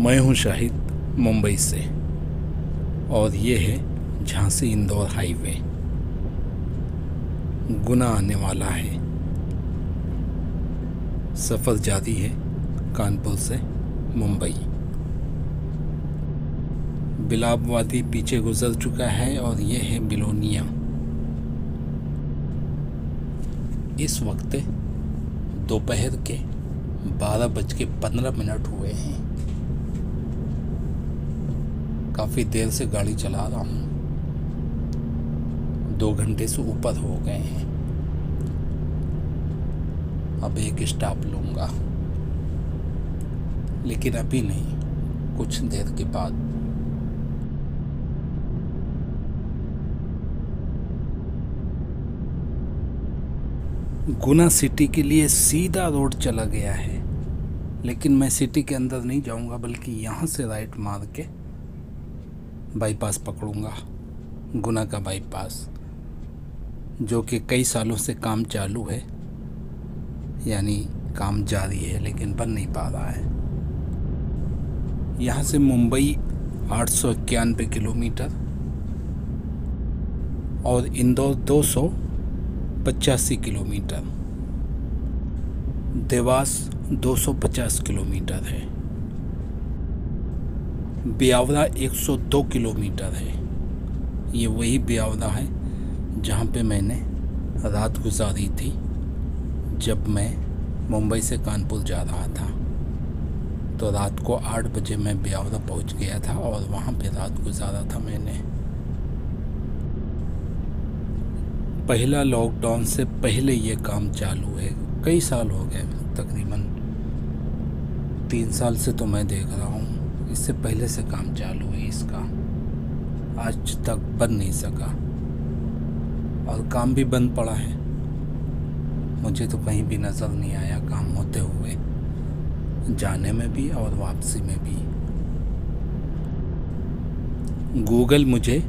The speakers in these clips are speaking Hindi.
मैं हूं शाहिद मुंबई से, और ये है झांसी इंदौर हाईवे। गुना आने वाला है। सफ़र जारी है कानपुर से मुंबई। बिलाववादी पीछे गुजर चुका है और ये है बिलोनिया। इस वक्त दोपहर के 12:15 हुए हैं। काफ़ी देर से गाड़ी चला रहा हूँ, 2 घंटे से ऊपर हो गए हैं। अब एक स्टॉप लूँगा, लेकिन अभी नहीं, कुछ देर के बाद। गुना सिटी के लिए सीधा रोड चला गया है, लेकिन मैं सिटी के अंदर नहीं जाऊंगा, बल्कि यहाँ से राइट मार के बाईपास पकड़ूंगा। गुना का बाईपास, जो कि कई सालों से काम चालू है, यानी काम जारी है, लेकिन बन नहीं पा रहा है। यहाँ से मुंबई 891 किलोमीटर और इंदौर 285 किलोमीटर, देवास 250 किलोमीटर है, ब्यावरा 102 किलोमीटर है। ये वही ब्यावरा है जहाँ पे मैंने रात गुजारी थी जब मैं मुंबई से कानपुर जा रहा था। तो रात को 8 बजे मैं ब्यावरा पहुँच गया था और वहाँ पे रात गुजारा था मैंने। पहला लॉकडाउन से पहले ये काम चालू है। कई साल हो गए, तकरीबन 3 साल से तो मैं देख रहा हूँ। इससे पहले से काम चालू है इसका, आज तक बन नहीं सका, और काम भी बंद पड़ा है। मुझे तो कहीं भी नज़र नहीं आया काम होते हुए, जाने में भी और वापसी में भी। गूगल मुझे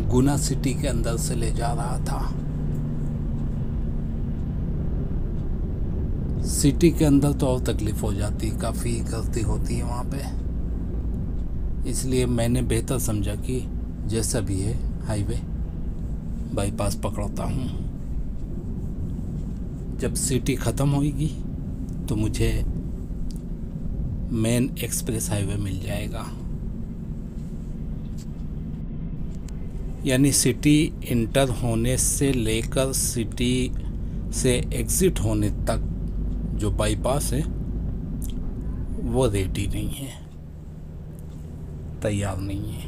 गुना सिटी के अंदर से ले जा रहा था। सिटी के अंदर तो और तकलीफ हो जाती, काफ़ी गलती होती है वहाँ पे। इसलिए मैंने बेहतर समझा कि जैसा भी है हाईवे बाईपास पकड़ता हूँ। जब सिटी ख़त्म होगी तो मुझे मेन एक्सप्रेस हाईवे मिल जाएगा। यानी सिटी इंटर होने से लेकर सिटी से एग्ज़िट होने तक जो बाईपास है वो रेडी नहीं है, तैयार नहीं है।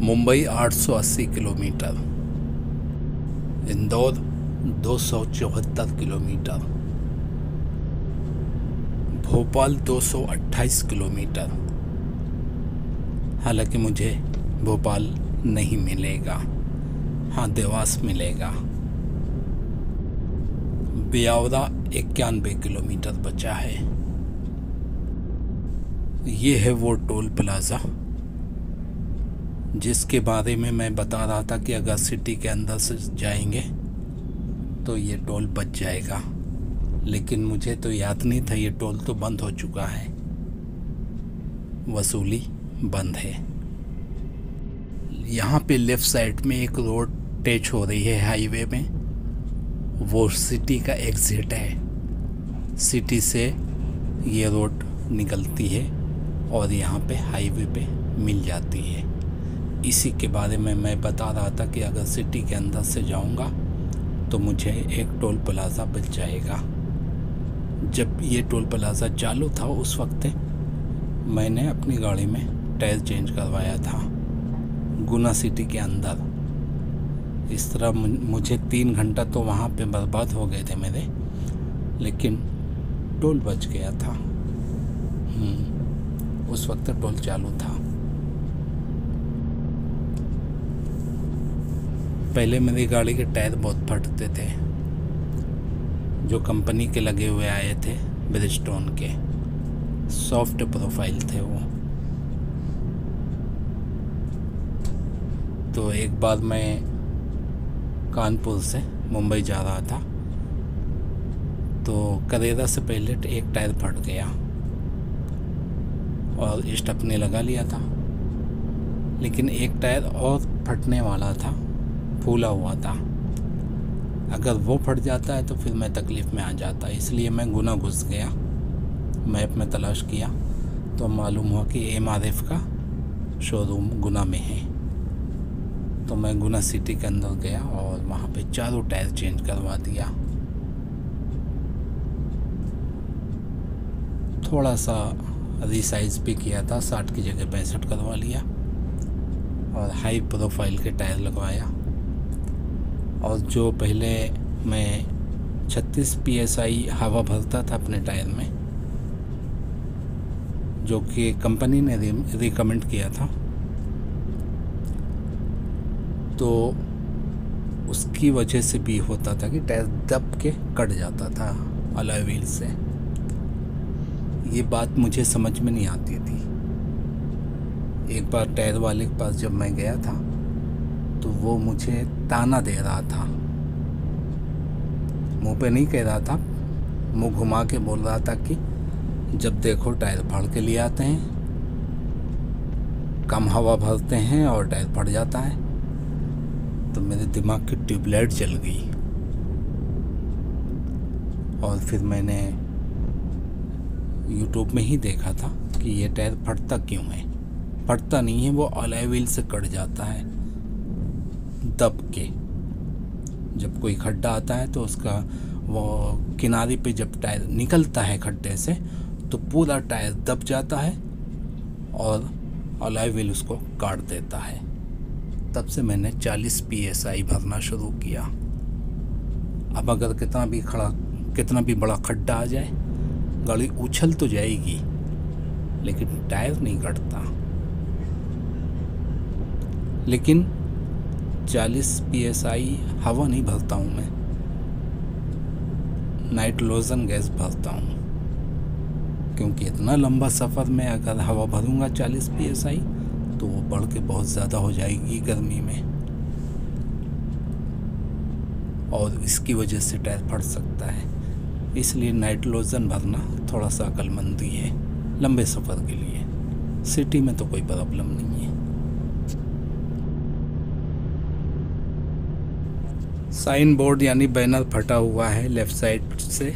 Mumbai 880 kilometre, Indore 274 kilometre, Bhopal 228 kilometre. हालांकि मुझे भोपाल नहीं मिलेगा, हाँ देवास मिलेगा। ब्यावरा 91 किलोमीटर बचा है। ये है वो टोल प्लाज़ा जिसके बारे में मैं बता रहा था कि अगर सिटी के अंदर से जाएंगे तो ये टोल बच जाएगा, लेकिन मुझे तो याद नहीं था ये टोल तो बंद हो चुका है, वसूली बंद है। यहाँ पे लेफ़्ट साइड में एक रोड टच हो रही है हाईवे में, वो सिटी का एग्ज़िट है। सिटी से ये रोड निकलती है और यहाँ पे हाईवे पे मिल जाती है। इसी के बारे में मैं बता रहा था कि अगर सिटी के अंदर से जाऊँगा तो मुझे एक टोल प्लाज़ा बच जाएगा। जब ये टोल प्लाज़ा चालू था उस वक्त मैंने अपनी गाड़ी में टायर चेंज करवाया था गुना सिटी के अंदर। इस तरह मुझे 3 घंटा तो वहाँ पे बर्बाद हो गए थे मेरे, लेकिन टोल बच गया था। उस वक्त टोल चालू था। पहले मेरी गाड़ी के टायर बहुत फटते थे, जो कंपनी के लगे हुए आए थे ब्रिजस्टोन के, सॉफ्ट प्रोफाइल थे वो। तो एक बार मैं कानपुर से मुंबई जा रहा था तो करेरा से पहले एक टायर फट गया और स्टपने लगा लिया था, लेकिन एक टायर और फटने वाला था, फूला हुआ था। अगर वो फट जाता है तो फिर मैं तकलीफ़ में आ जाता, इसलिए मैं गुना घुस गया। मैप में तलाश किया तो मालूम हुआ कि MRF का शोरूम गुना में है। तो मैं गुना सिटी के अंदर गया और वहाँ पे चारों टायर चेंज करवा दिया। थोड़ा सा रिसाइज भी किया था, 60 की जगह 65 करवा लिया और हाई प्रोफाइल के टायर लगवाया। और जो पहले मैं 36 PSI हवा भरता था अपने टायर में, जो कि कंपनी ने रिकमेंड किया था, तो उसकी वजह से भी होता था कि टायर दब के कट जाता था अलॉय व्हील से। ये बात मुझे समझ में नहीं आती थी। एक बार टायर वाले के पास जब मैं गया था तो वो मुझे ताना दे रहा था, मुंह पे नहीं कह रहा था, मुंह घुमा के बोल रहा था कि जब देखो टायर फाड़ के लिए आते हैं, कम हवा भरते हैं और टायर फट जाता है। तो मेरे दिमाग की ट्यूबलाइट जल गई और फिर मैंने YouTube में ही देखा था कि ये टायर फटता क्यों है। फटता नहीं है, वो अलॉय व्हील से कट जाता है दब के। जब कोई खड्डा आता है तो उसका वो किनारे पे जब टायर निकलता है खड्डे से तो पूरा टायर दब जाता है और अलॉय व्हील उसको काट देता है। तब से मैंने 40 PSI भरना शुरू किया। अब अगर कितना भी बड़ा खड्डा आ जाए, गाड़ी उछल तो जाएगी लेकिन टायर नहीं कटता। लेकिन 40 PSI हवा नहीं भरता हूँ मैं, नाइट्रोजन गैस भरता हूँ, क्योंकि इतना लंबा सफ़र में अगर हवा भरूँगा 40 PSI तो वो बढ़ के बहुत ज़्यादा हो जाएगी गर्मी में, और इसकी वजह से टायर फट सकता है। इसलिए नाइट्रोजन भरना थोड़ा सा अक्लमंदी है लंबे सफ़र के लिए। सिटी में तो कोई प्रॉब्लम नहीं है। साइन बोर्ड यानी बैनर फटा हुआ है लेफ़्ट साइड से,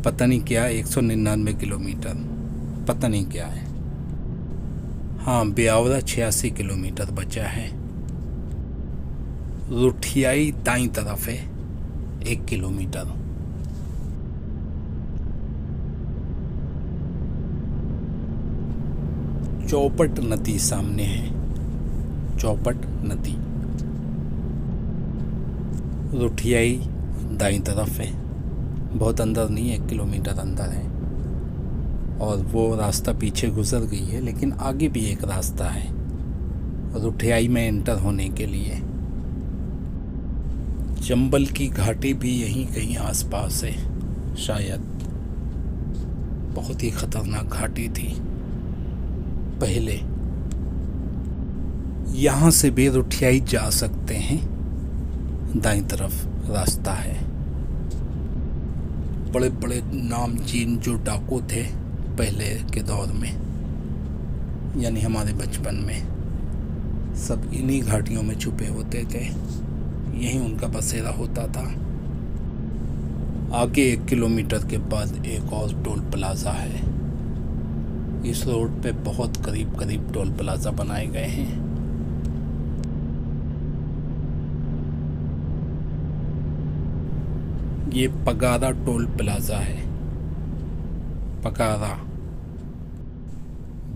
पता नहीं क्या 199 किलोमीटर, पता नहीं क्या है। हाँ, ब्यावरा 86 किलोमीटर बचा है। रुठियाई दाईं तरफ है 1 किलोमीटर। चौपट नदी सामने है, चौपट नदी। रुठियाई दाईं तरफ है, बहुत अंदर नहीं है, 1 किलोमीटर अंदर है। और वो रास्ता पीछे गुजर गई है, लेकिन आगे भी एक रास्ता है रुठियाई में एंटर होने के लिए। चंबल की घाटी भी यहीं कहीं आसपास है शायद। बहुत ही खतरनाक घाटी थी पहले। यहाँ से भी रुठियाई जा सकते हैं, दाईं तरफ रास्ता है। बड़े बड़े नामचीन जो डाकू थे पहले के दौर में, यानी हमारे बचपन में, सब इन्हीं घाटियों में छुपे होते थे, यहीं उनका बसेरा होता था। आगे 1 किलोमीटर के बाद एक और टोल प्लाजा है। इस रोड पे बहुत करीब करीब टोल प्लाजा बनाए गए हैं। ये पगारा टोल प्लाजा है। पगारा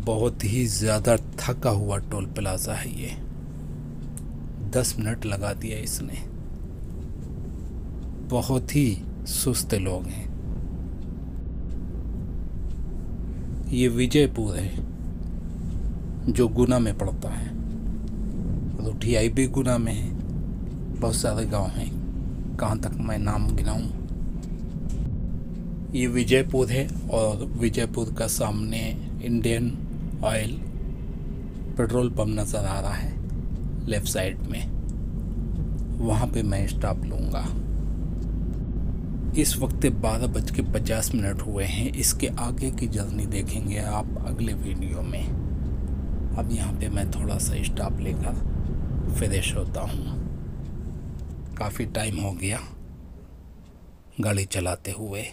बहुत ही ज़्यादा थका हुआ टोल प्लाजा है ये। 10 मिनट लगा दिया इसने। बहुत ही सुस्त लोग हैं। ये विजयपुर है जो गुना में पड़ता है। रुठियाई भी गुना में है। बहुत सारे गांव हैं, कहाँ तक मैं नाम गिनाऊं। ये विजयपुर है और विजयपुर का सामने इंडियन ऑयल पेट्रोल पंप नज़र आ रहा है लेफ़्ट साइड में। वहाँ पे मैं स्टॉप लूँगा। इस वक्त 12:50 हुए हैं। इसके आगे की जर्नी देखेंगे आप अगले वीडियो में। अब यहाँ पे मैं थोड़ा सा स्टॉप लेकर फ्रेश होता हूँ। काफ़ी टाइम हो गया गाड़ी चलाते हुए।